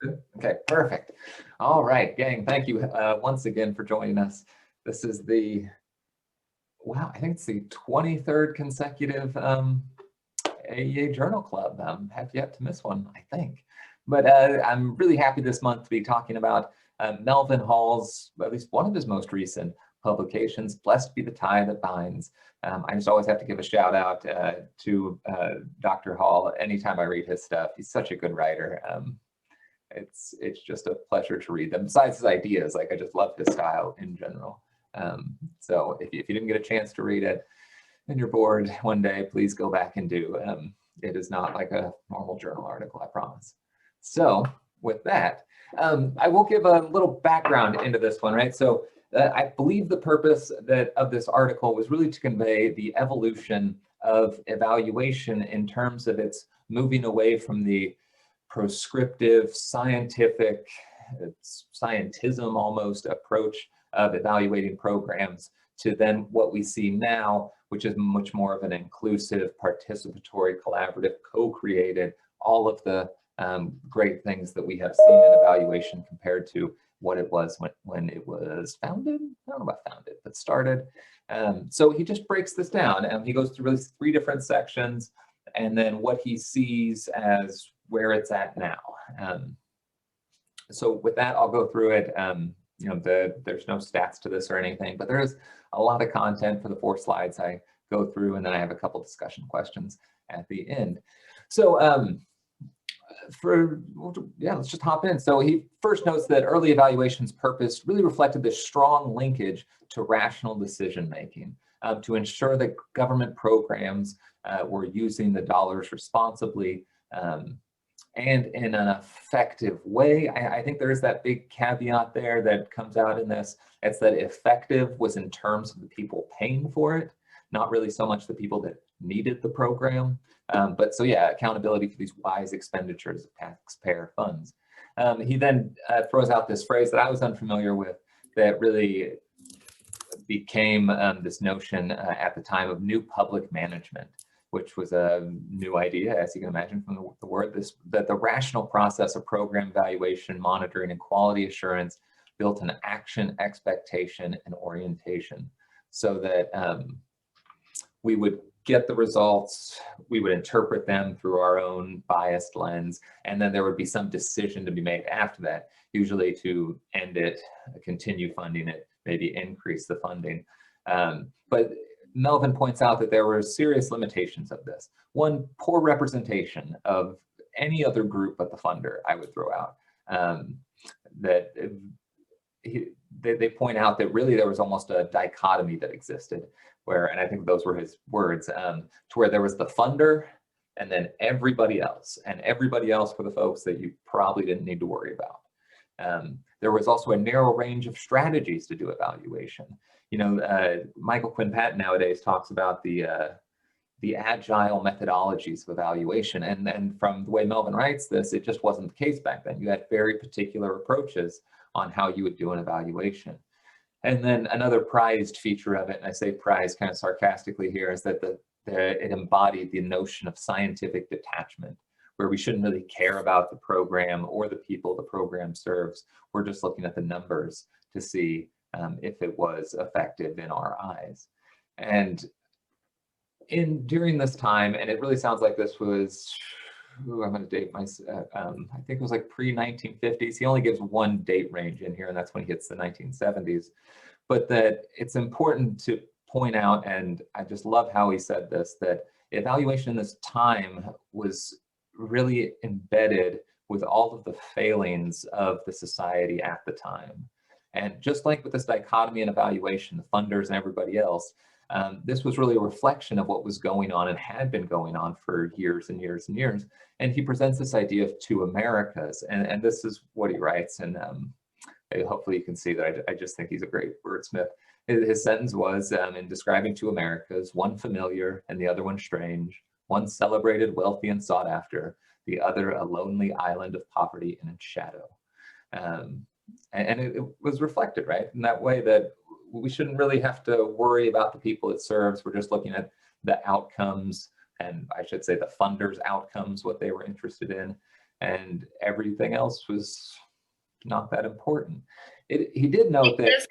Okay, perfect. All right, gang, thank you once again for joining us. This is the, wow, I think it's the 23rd consecutive AEA Journal Club. Have yet to miss one, I think. But I'm really happy this month to be talking about Melvin Hall's, at least one of his most recent publications, Blest Be the Tie That Binds. I just always have to give a shout out to Dr. Hall anytime I read his stuff. He's such a good writer. It's just a pleasure to read them. Besides his ideas, like I just love his style in general. So if you didn't get a chance to read it and you're bored one day, please go back and do. It is not like a normal journal article, I promise. So with that, I will give a little background into this one, right? So I believe the purpose of this article was really to convey the evolution of evaluation in terms of its moving away from the proscriptive, scientific, scientism almost approach of evaluating programs to then what we see now, which is much more of an inclusive, participatory, collaborative, co-created, all of the great things that we have seen in evaluation compared to what it was when it was founded. I don't know about founded, but started. So he just breaks this down and he goes through really 3 different sections and then what he sees as where it's at now. So with that, I'll go through it. You know, there's no stats to this or anything, but there is a lot of content for the 4 slides I go through, and then I have a couple discussion questions at the end. So let's just hop in. So he first notes that early evaluation's purpose really reflected this strong linkage to rational decision-making to ensure that government programs were using the dollars responsibly and in an effective way. I think there is that big caveat there that comes out in this. It's that effective was in terms of the people paying for it, not really so much the people that needed the program. But so yeah, accountability for these wise expenditures of taxpayer funds. He then throws out this phrase that I was unfamiliar with that really became this notion at the time of new public management, which was a new idea, as you can imagine from the word, that the rational process of program evaluation, monitoring, and quality assurance built an action, expectation, and orientation so that we would get the results, we would interpret them through our own biased lens, and then there would be some decision to be made after that, usually to end it, continue funding it, maybe increase the funding. But Melvin points out that there were serious limitations of this. One, poor representation of any other group but the funder, I would throw out. They point out that really there was almost a dichotomy that existed where, and I think those were his words, to where there was the funder and then everybody else. And everybody else were the folks that you probably didn't need to worry about. There was also a narrow range of strategies to do evaluation. You know, Michael Quinn Patton nowadays talks about the agile methodologies of evaluation. And from the way Melvin writes this, it just wasn't the case back then. You had very particular approaches on how you would do an evaluation. And then another prized feature of it, and I say prized kind of sarcastically here, is that it embodied the notion of scientific detachment, where we shouldn't really care about the program or the people the program serves. We're just looking at the numbers to see if it was effective in our eyes. And during this time, and it really sounds like this was, I'm going to date my, I think it was like pre-1950s. He only gives one date range in here, and that's when he hits the 1970s. But that it's important to point out, and I just love how he said this, that evaluation in this time was really embedded with all of the failings of the society at the time. And just like with this dichotomy in evaluation, the funders and everybody else, this was really a reflection of what was going on and had been going on for years and years and years. And he presents this idea of 2 Americas, and this is what he writes. And hopefully you can see that I just think he's a great wordsmith. His sentence was, in describing 2 Americas, one familiar and the other one strange, one celebrated, wealthy, and sought after, the other a lonely island of poverty and in shadow. And it was reflected, right, in that way that we shouldn't really have to worry about the people it serves. We're just looking at the outcomes, and I should say the funders' outcomes, what they were interested in. and everything else was not that important. He did note that.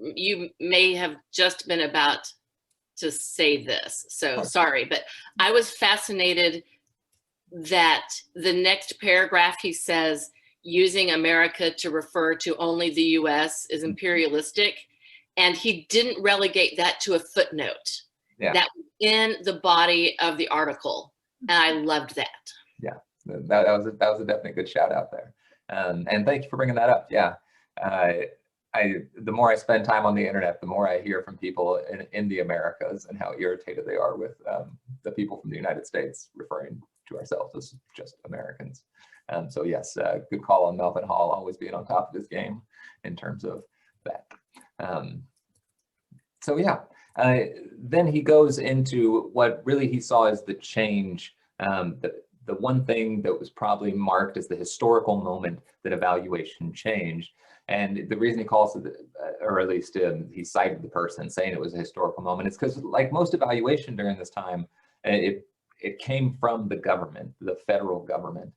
You may have just been about to say this, so sorry, but I was fascinated that the next paragraph he says, using America to refer to only the US is imperialistic, and he didn't relegate that to a footnote. Yeah. That was in the body of the article, and I loved that. Yeah, that was a definitely good shout out there, and thank you for bringing that up. Yeah, the more I spend time on the internet, the more I hear from people in the Americas and how irritated they are with the people from the United States referring to ourselves as just Americans. So yes, good call on Melvin Hall, always being on top of his game in terms of that. So yeah, then he goes into what really he saw as the change, the one thing that was probably marked as the historical moment that evaluation changed. And the reason he calls it, or at least he cited the person saying it was a historical moment, is because like most evaluation during this time, it came from the government, the federal government.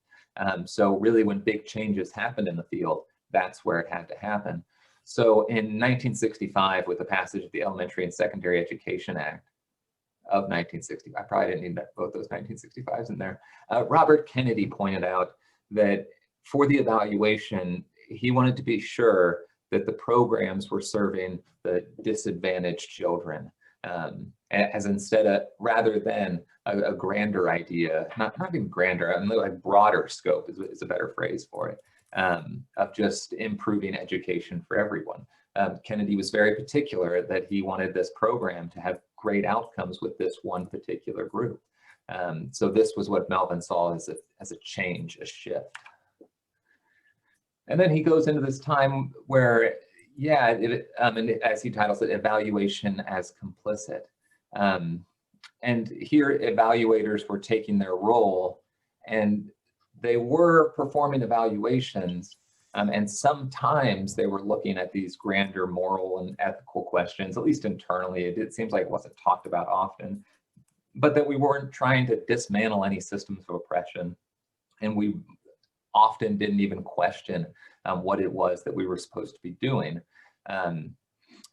So really when big changes happened in the field, that's where it had to happen. So in 1965, with the passage of the Elementary and Secondary Education Act of 1960, I probably didn't need both those 1965s in there, Robert Kennedy pointed out that for the evaluation, he wanted to be sure that the programs were serving the disadvantaged children, rather than a grander idea, not even grander, I mean, like broader scope is a better phrase for it, of just improving education for everyone. Kennedy was very particular that he wanted this program to have great outcomes with this one particular group. So this was what Melvin saw as a change, a shift. And then he goes into this time where, yeah, and as he titles it, evaluation as complicit. And here evaluators were taking their role, and they were performing evaluations, and sometimes they were looking at these grander moral and ethical questions, at least internally. It seems like it wasn't talked about often, but that we weren't trying to dismantle any systems of oppression, and we often didn't even question what it was that we were supposed to be doing.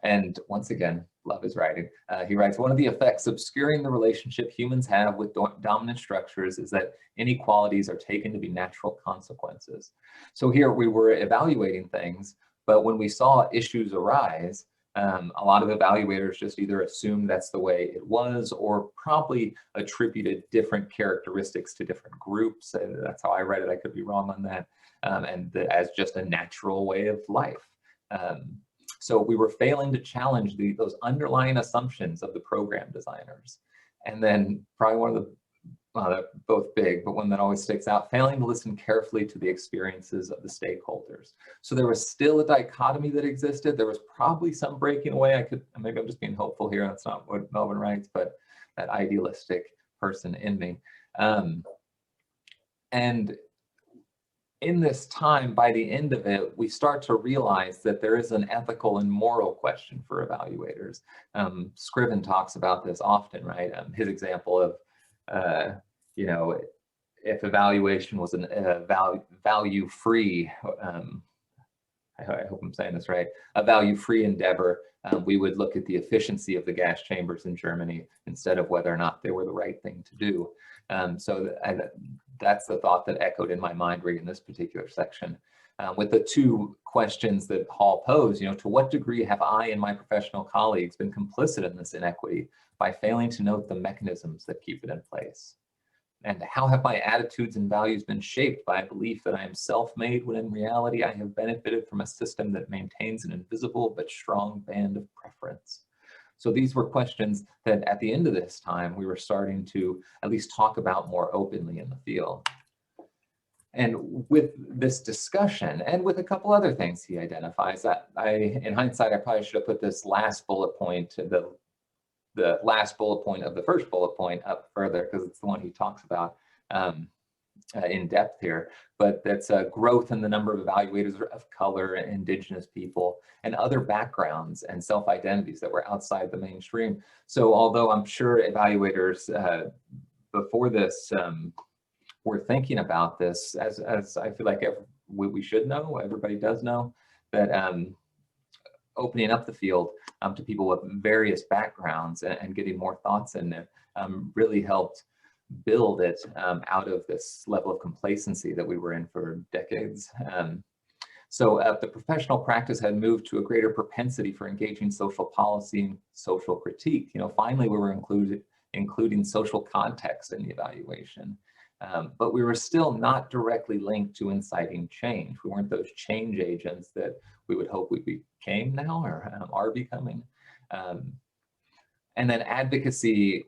And once again, love his writing. He writes, one of the effects obscuring the relationship humans have with dominant structures is that inequalities are taken to be natural consequences. So here we were evaluating things, but when we saw issues arise, a lot of evaluators just either assumed that's the way it was, or probably attributed different characteristics to different groups. And that's how I read it. I could be wrong on that. As just a natural way of life. So we were failing to challenge those underlying assumptions of the program designers. And then probably one of they're both big, but one that always sticks out, failing to listen carefully to the experiences of the stakeholders. So there was still a dichotomy that existed. There was probably some breaking away. Maybe I'm just being hopeful here. That's not what Melvin writes, but that idealistic person in me. And in this time, by the end of it, we start to realize that there is an ethical and moral question for evaluators. Scriven talks about this often, right? His example of, if evaluation was a value-free, I hope I'm saying this right, a value-free endeavor, we would look at the efficiency of the gas chambers in Germany instead of whether or not they were the right thing to do. So that's the thought that echoed in my mind reading this particular section. With the two questions that Hall posed, to what degree have I and my professional colleagues been complicit in this inequity by failing to note the mechanisms that keep it in place? And how have my attitudes and values been shaped by a belief that I am self-made when in reality I have benefited from a system that maintains an invisible but strong band of preference? So these were questions that at the end of this time, we were starting to at least talk about more openly in the field. And with this discussion, and with a couple other things he identifies, that in hindsight, I probably should have put this last bullet point, the last bullet point of the first bullet point up further, because it's the one he talks about in depth here, but that's a growth in the number of evaluators of color, indigenous people, and other backgrounds and self-identities that were outside the mainstream. So although I'm sure evaluators before this we're thinking about this, as I feel like we should know, everybody does know, that opening up the field to people with various backgrounds and getting more thoughts in it really helped build it out of this level of complacency that we were in for decades. So the professional practice had moved to a greater propensity for engaging social policy and social critique. Finally, we were including social context in the evaluation. But we were still not directly linked to inciting change. We weren't those change agents that we would hope we became now or are becoming. And then advocacy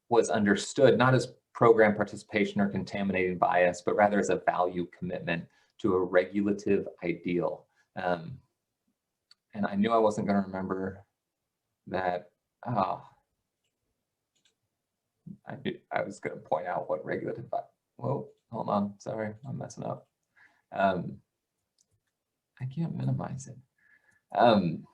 was understood not as program participation or contaminating bias, but rather as a value commitment to a regulative ideal. And I knew I wasn't going to remember that. I was going to point out what regulative, whoa, hold on, sorry, I'm messing up. I can't minimize it. I'm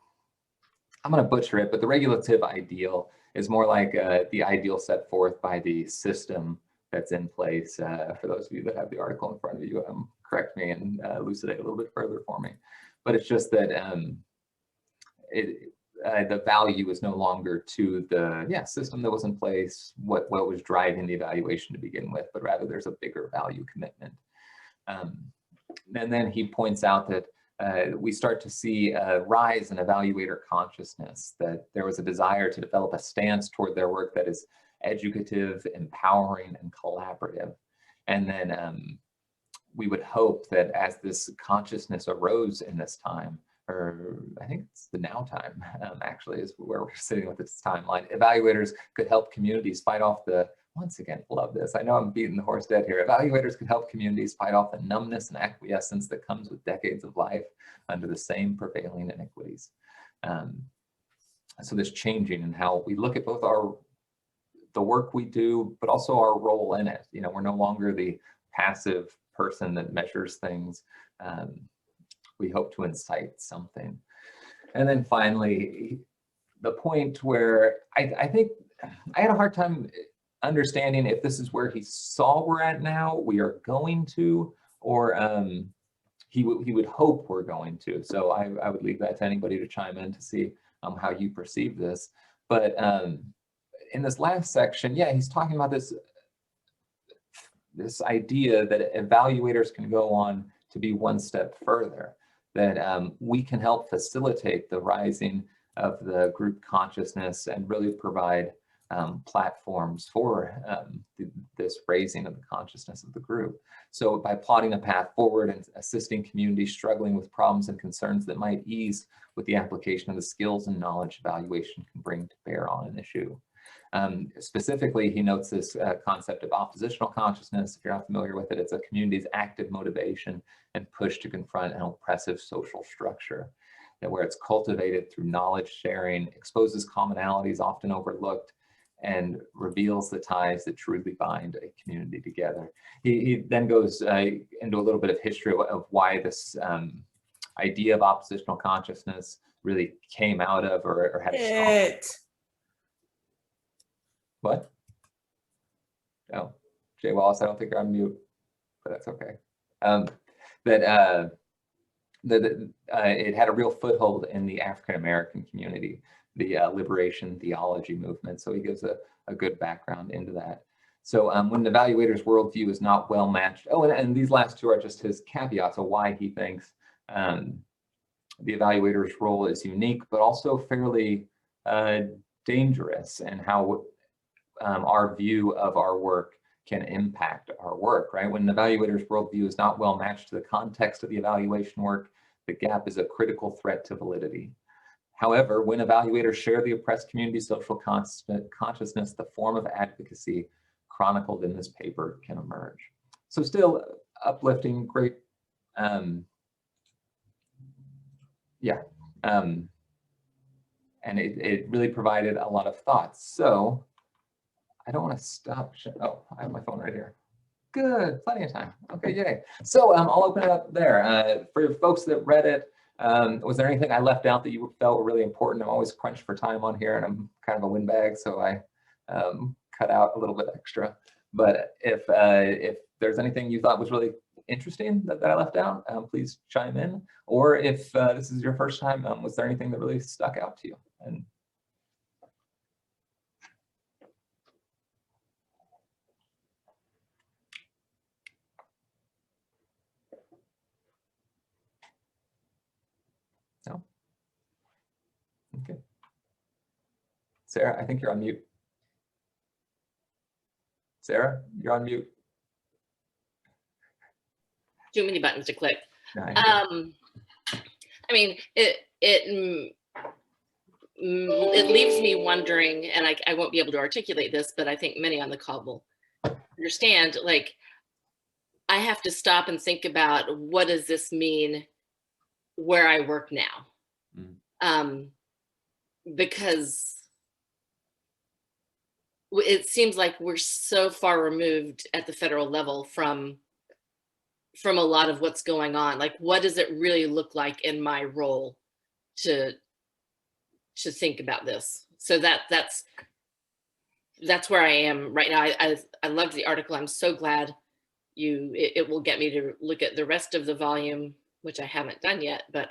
going to butcher it, but the regulative ideal is more like the ideal set forth by the system that's in place. For those of you that have the article in front of you, correct me and elucidate a little bit further for me. But it's just that the value is no longer to the system that was in place, what was driving the evaluation to begin with, but rather there's a bigger value commitment. And then he points out that we start to see a rise in evaluator consciousness, that there was a desire to develop a stance toward their work that is educative, empowering, and collaborative. And then we would hope that as this consciousness arose in this time, or I think it's the now time, actually, is where we're sitting with this timeline, evaluators could help communities fight off the, once again, love this, I know I'm beating the horse dead here, evaluators could help communities fight off the numbness and acquiescence that comes with decades of life under the same prevailing iniquities. So this changing in how we look at both the work we do, but also our role in it. We're no longer the passive person that measures things. We hope to incite something. And then finally, the point where I think I had a hard time understanding if this is where he saw we're at now, we are going to, or he would hope we're going to. So I would leave that to anybody to chime in to see how you perceive this. But in this last section, he's talking about this idea that evaluators can go on to be one step further, that we can help facilitate the rising of the group consciousness and really provide platforms for this raising of the consciousness of the group. So by plotting a path forward and assisting communities struggling with problems and concerns that might ease with the application of the skills and knowledge evaluation can bring to bear on an issue. Specifically, he notes this concept of oppositional consciousness. If you're not familiar with it, it's a community's active motivation and push to confront an oppressive social structure, that where it's cultivated through knowledge sharing, exposes commonalities often overlooked, and reveals the ties that truly bind a community together. He then goes into a little bit of history of why this idea of oppositional consciousness really came out of or had a strong... What? Oh, Jay Wallace, I don't think you're on mute, but that's okay. It had a real foothold in the African-American community, the liberation theology movement. So he gives a good background into that. So when the evaluator's worldview is not well matched, and these last two are just his caveats of why he thinks the evaluator's role is unique, but also fairly dangerous, and how our view of our work can impact our work, right? When an evaluator's worldview is not well matched to the context of the evaluation work, the gap is a critical threat to validity. However, when evaluators share the oppressed community's social consciousness, the form of advocacy chronicled in this paper can emerge. So still uplifting, great, and it really provided a lot of thoughts. So I don't want to stop. Oh, I have my phone right here. Good, plenty of time. Okay, yay. So I'll open it up there. For folks that read it, was there anything I left out that you felt were really important? I'm always crunched for time on here, and I'm kind of a windbag, so I cut out a little bit extra. But if there's anything you thought was really interesting that I left out, please chime in. Or if this is your first time, was there anything that really stuck out to you? And no? Okay. Sarah, I think you're on mute. Sarah, you're on mute. Too many buttons to click. No, I mean, it leaves me wondering, and I won't be able to articulate this, but I think many on the call will understand, like, I have to stop and think about, what does this mean where I work now? Because it seems like we're so far removed at the federal level from a lot of what's going on. Like, what does it really look like in my role to think about this? So that's where I am right now. I loved the article. I'm so glad it will get me to look at the rest of the volume, which I haven't done yet, but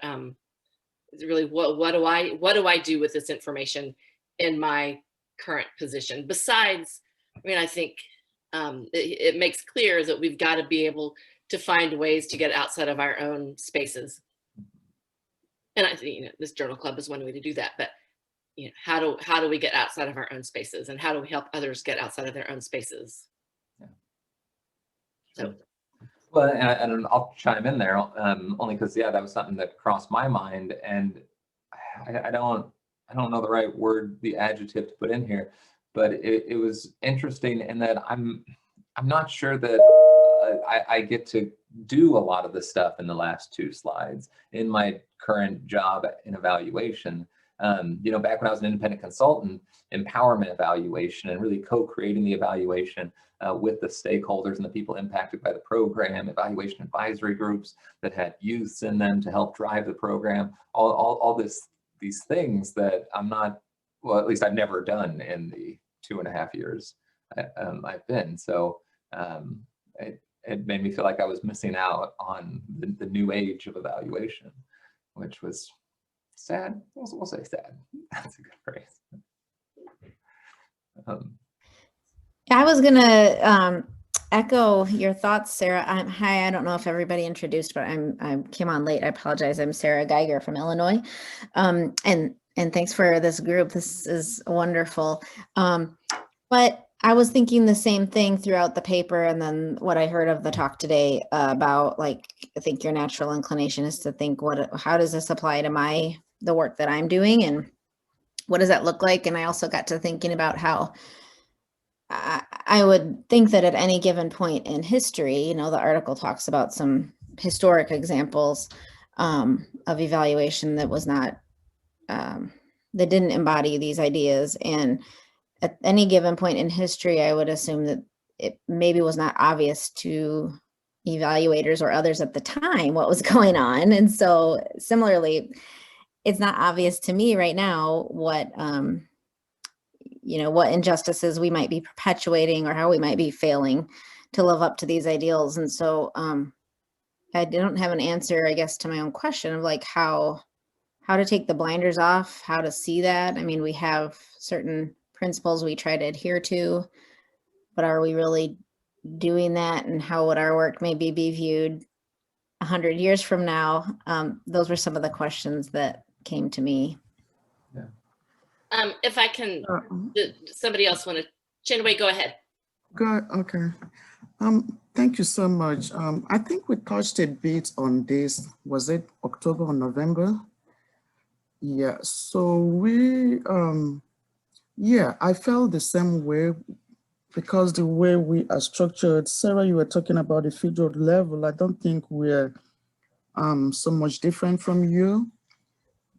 it's really, what do I do with this information in my current position? Besides, I mean, I think it makes clear that we've got to be able to find ways to get outside of our own spaces. And I think, this journal club is one way to do that, but how do we get outside of our own spaces, and how do we help others get outside of their own spaces? Yeah. So, well, and I'll chime in there, only because, yeah, that was something that crossed my mind, and I don't know the right word, the adjective to put in here, but it was interesting in that I'm not sure that I get to do a lot of the stuff in the last two slides in my current job in evaluation. Back when I was an independent consultant, empowerment evaluation and really co-creating the evaluation with the stakeholders and the people impacted by the program, evaluation advisory groups that had youths in them to help drive the program, all these things that I'm not, well, at least I've never done in the 2.5 years I've been. So it made me feel like I was missing out on the new age of evaluation, which was sad. We'll say sad. That's a good phrase. I was gonna echo your thoughts, Sarah. Hi, I don't know if everybody introduced, but I came on late. I apologize. I'm Sarah Geiger from Illinois, and thanks for this group. This is wonderful. But I was thinking the same thing throughout the paper, and then what I heard of the talk today about, like, I think your natural inclination is to think, how does this apply to the work that I'm doing, and what does that look like? And I also got to thinking about how I would think that at any given point in history, the article talks about some historic examples of evaluation that was not, that didn't embody these ideas. And at any given point in history, I would assume that it maybe was not obvious to evaluators or others at the time what was going on. And so similarly, it's not obvious to me right now what injustices we might be perpetuating or how we might be failing to live up to these ideals. And so I don't have an answer, I guess, to my own question of, like, how to take the blinders off, how to see that. I mean, we have certain principles we try to adhere to, but are we really doing that? And how would our work maybe be viewed 100 years from now? Those were some of the questions that came to me. Yeah. If I can, somebody else want to, Chinwe, go ahead. Good, okay. Thank you so much. I think we touched a bit on this, was it October or November? Yeah, so I felt the same way, because the way we are structured, Sarah, you were talking about the field level. I don't think we're so much different from you.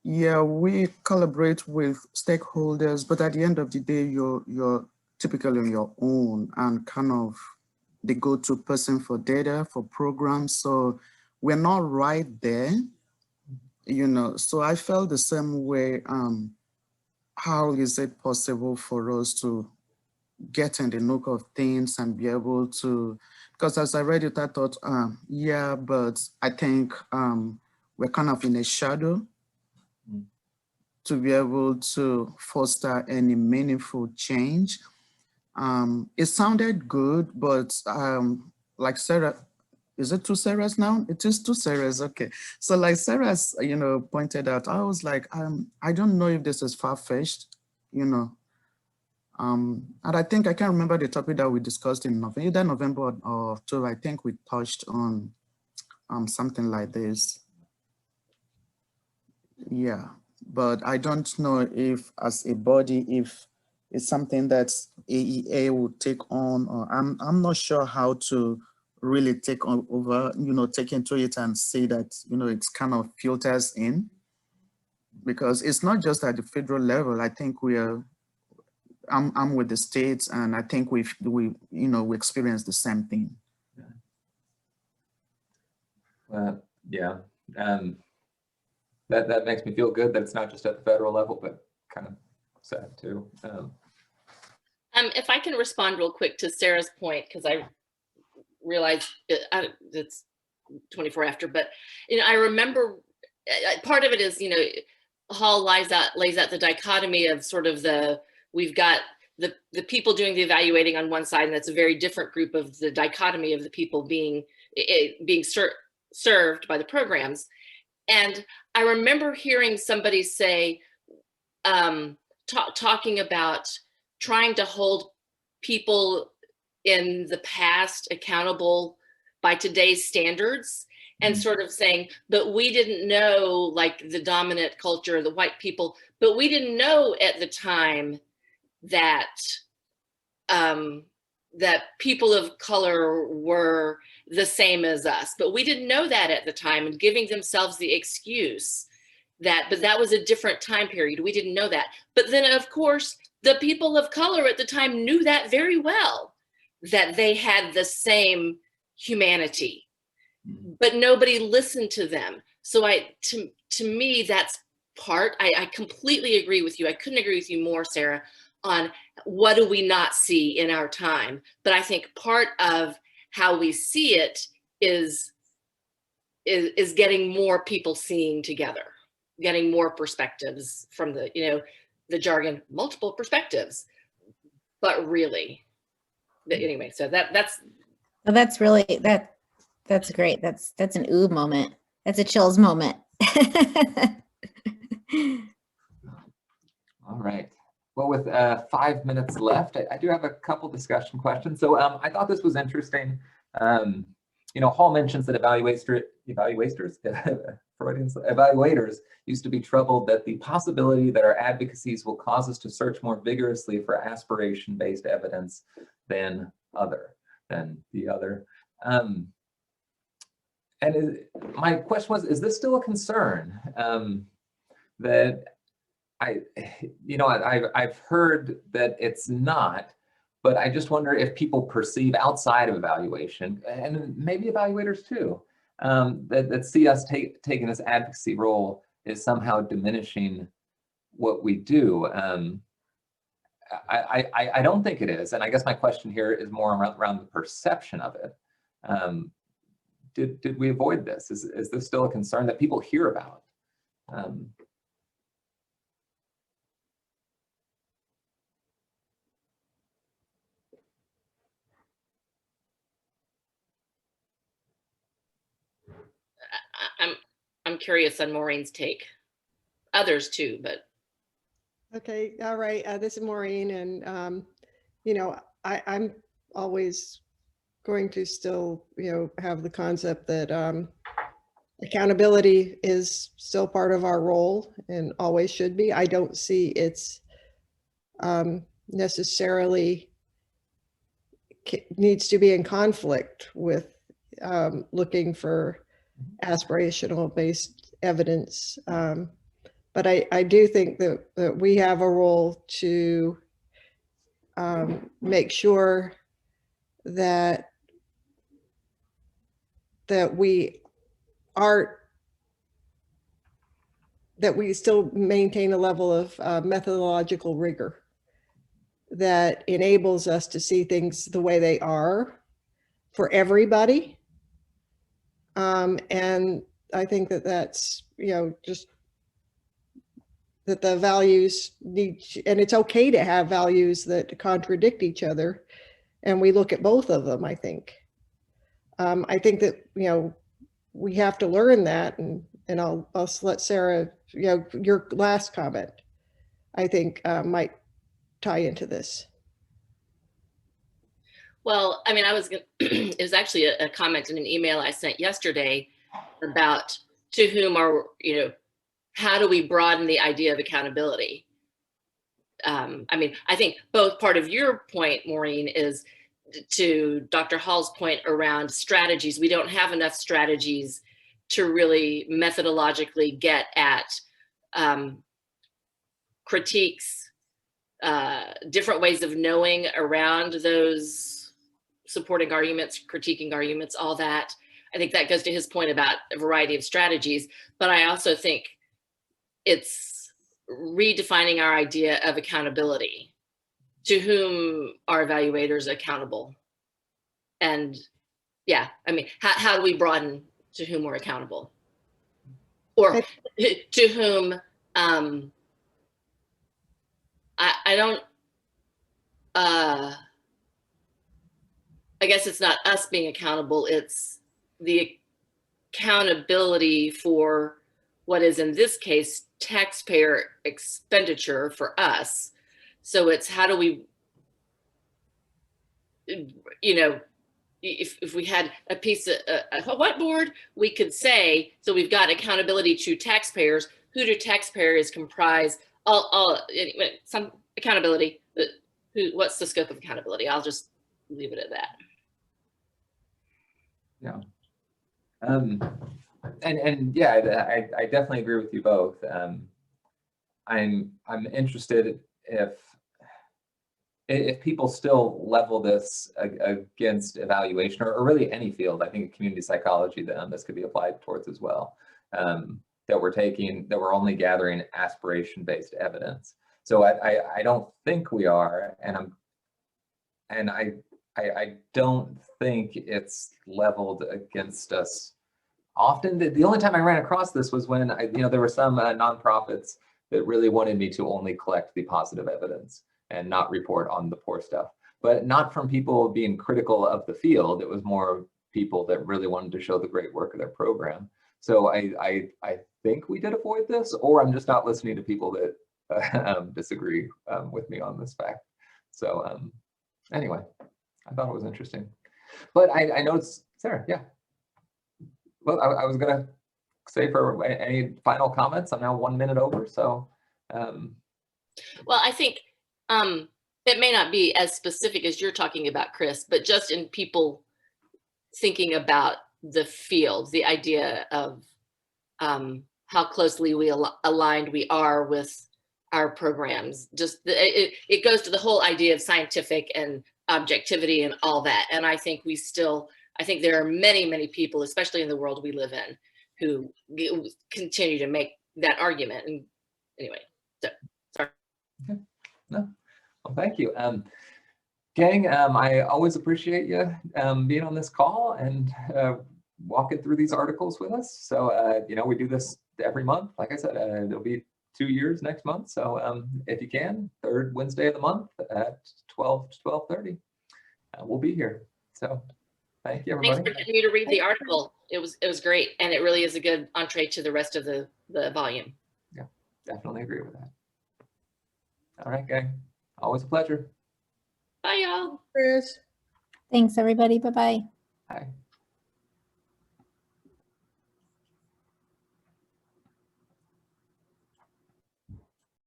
Yeah, we collaborate with stakeholders, but at the end of the day, you're typically on your own and kind of the go-to person for data, for programs. So we're not right there, so I felt the same way. How is it possible for us to get in the nook of things and be able to, because as I read it, I thought, yeah, but I think we're kind of in a shadow to be able to foster any meaningful change. It sounded good, but like Sarah, is it two Sarahs now? It is two Sarahs, okay. So like Sarah's, pointed out, I was like, I don't know if this is far-fetched, and I think I can't remember the topic that we discussed in November, either November or October. I think we touched on something like this. Yeah, but I don't know if as a body, if it's something that AEA would take on, or I'm not sure how to really take over, take into it and say that, it's kind of filters in, because it's not just at the federal level. I think I'm with the states, and I think we experience the same thing. Yeah. That makes me feel good that it's not just at the federal level, but kind of sad too. If I can respond real quick to Sarah's point, because I realize it's 24 after, but I remember part of it is, Hall lays out the dichotomy of sort of we've got the people doing the evaluating on one side, and that's a very different group of the dichotomy of the people being served by the programs. And I remember hearing somebody say, talking about trying to hold people in the past accountable by today's standards, and sort of saying, but we didn't know, like the dominant culture, the white people, but we didn't know at the time that that people of color were the same as us, but we didn't know that at the time, and giving themselves the excuse but that was a different time period. We didn't know that. But then of course, the people of color at the time knew that very well, that they had the same humanity, but nobody listened to them. So to me, that's part, I completely agree with you. I couldn't agree with you more, Sarah, on what do we not see in our time. But I think part of how we see it is getting more people seeing together, getting more perspectives from the jargon, multiple perspectives, but really, anyway, so that's really, that's great. That's an ooh moment. That's a chills moment. All right. Well, with 5 minutes left, I do have a couple discussion questions. So I thought this was interesting. Hall mentions that evaluators used to be troubled that the possibility that our advocacies will cause us to search more vigorously for aspiration-based evidence than the other. And my question was, is this still a concern? That I've heard that it's not, but I just wonder if people perceive outside of evaluation, and maybe evaluators too, that see us taking this advocacy role is somehow diminishing what we do. I don't think it is, and I guess my question here is more around the perception of it. Did we avoid this? Is this still a concern that people hear about? I'm curious on Maureen's take. Others too, but. Okay, all right. This is Maureen, and I'm always going to still, have the concept that accountability is still part of our role and always should be. I don't see it's necessarily needs to be in conflict with looking for aspirational based evidence. But I do think that we have a role to make sure that we still maintain a level of methodological rigor that enables us to see things the way they are, for everybody. And I think that that's, just that the values need, and it's okay to have values that contradict each other. And we look at both of them, I think. I think that, we have to learn that, and I'll let Sarah, your last comment, I think might tie into this. Well, I mean, it was actually a comment in an email I sent yesterday about to whom are, how do we broaden the idea of accountability? I mean, I think both part of your point, Maureen, is to Dr. Hall's point around strategies. We don't have enough strategies to really methodologically get at critiques, different ways of knowing around those supporting arguments, critiquing arguments, all that. I think that goes to his point about a variety of strategies, but I also think it's redefining our idea of accountability. To whom are evaluators accountable? And yeah, I mean, how do we broaden to whom we're accountable? Or to whom, I don't, I guess it's not us being accountable, it's the accountability for what is in this case taxpayer expenditure for us. So it's how do we, if we had a piece of a whiteboard, we could say, so we've got accountability to taxpayers. Who do taxpayers comprise? Anyway, some accountability. What's the scope of accountability? I'll just leave it at that. Yeah. And yeah, I definitely agree with you both. I'm interested if people still level this against evaluation or really any field. I think community psychology, this could be applied towards as well. That we're only gathering aspiration-based evidence. So I don't think we are, and I don't think it's leveled against us. Often, the only time I ran across this was when there were some nonprofits that really wanted me to only collect the positive evidence and not report on the poor stuff, but not from people being critical of the field. It was more people that really wanted to show the great work of their program. So I think we did avoid this, or I'm just not listening to people that disagree with me on this fact. So anyway, I thought it was interesting. But I noticed, Sarah, yeah. Well, I was gonna say for any final comments, I'm now 1 minute over, so. Well, I think it may not be as specific as you're talking about, Chris, but just in people thinking about the field, the idea of how closely aligned we are with our programs. Just it goes to the whole idea of scientific and objectivity and all that. And I think I think there are many, many people, especially in the world we live in, who continue to make that argument. And anyway, so sorry. Okay. No, well, thank you. Gang, I always appreciate you being on this call and walking through these articles with us. So, we do this every month. Like I said, it'll be 2 years next month. So if you can, third Wednesday of the month at 12 to 12:30, we'll be here. So thank you, everybody. Thanks for getting me to read the article. It was great. And it really is a good entree to the rest of the volume. Yeah, definitely agree with that. All right, gang. Always a pleasure. Bye, y'all. Chris. Thanks, everybody. Bye-bye. Bye.